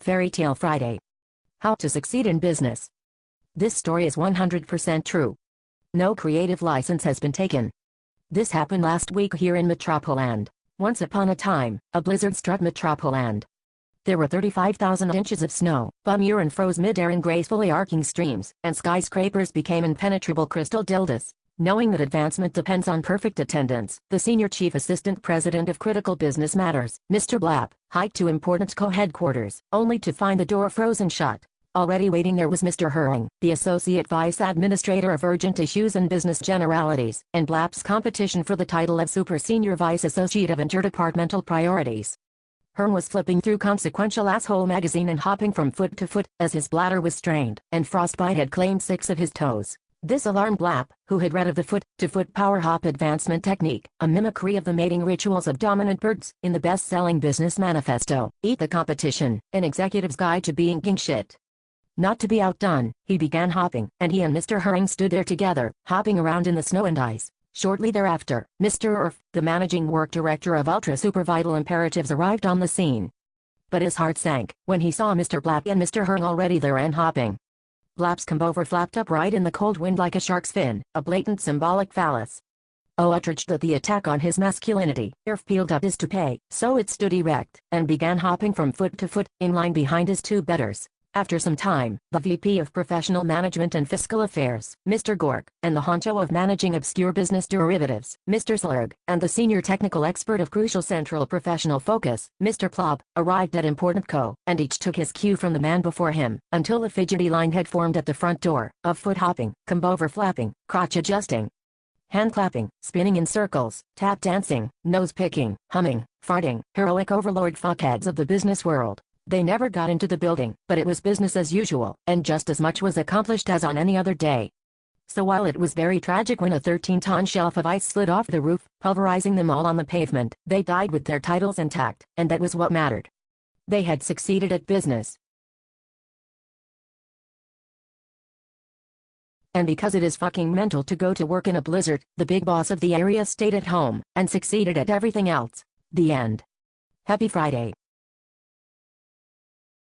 Fairy Tale Friday. How to succeed in business. This story is 100% true. No creative license has been taken. This happened last week here in Metropoland. Once upon a time, a blizzard struck Metropoland. There were 35,000 inches of snow, bum urine froze mid-air in gracefully arcing streams, and skyscrapers became impenetrable crystal dildos. Knowing that advancement depends on perfect attendance, the Senior Chief Assistant President of Critical Business Matters, Mr. Blap, hiked to Improtant co-headquarters, only to find the door frozen shut. Already waiting there was Mr. Hering, the Associate Vice Administrator of Urgent Issues and Business Generalities, and Blap's competition for the title of Super Senior Vice Associate of Interdepartmental Priorities. Hering was flipping through Consequential Asshole magazine and hopping from foot to foot, as his bladder was strained, and frostbite had claimed 6 of his toes. This alarmed Blap, who had read of the foot-to-foot power hop advancement technique, a mimicry of the mating rituals of dominant birds, in the best-selling business manifesto, Eat the Competition, an executive's guide to being king shit. Not to be outdone, he began hopping, and he and Mr. Hering stood there together, hopping around in the snow and ice. Shortly thereafter, Mr. Urf, the managing work director of Ultra Super Vital Imperatives, arrived on the scene. But his heart sank when he saw Mr. Blap and Mr. Hering already there and hopping. Blap's comb-over flapped upright in the cold wind like a shark's fin, a blatant symbolic phallus. Outraged at the attack on his masculinity, Urf peeled up his toupee, so it stood erect, and began hopping from foot to foot, in line behind his 2 betters. After some time, the VP of Professional Management and Fiscal Affairs, Mr. Gork, and the honcho of managing obscure business derivatives, Mr. Slurg, and the senior technical expert of crucial central professional focus, Mr. Plob, arrived at Improtant Co., and each took his cue from the man before him, until a fidgety line had formed at the front door, of foot hopping, comb-over flapping, crotch adjusting, hand clapping, spinning in circles, tap dancing, nose picking, humming, farting, heroic overlord fuckheads of the business world. They never got into the building, but it was business as usual, and just as much was accomplished as on any other day. So while it was very tragic when a 13-ton shelf of ice slid off the roof, pulverizing them all on the pavement, they died with their titles intact, and that was what mattered. They had succeeded at business. And because it is fucking mental to go to work in a blizzard, the big boss of the area stayed at home, and succeeded at everything else. The end. Happy Friday.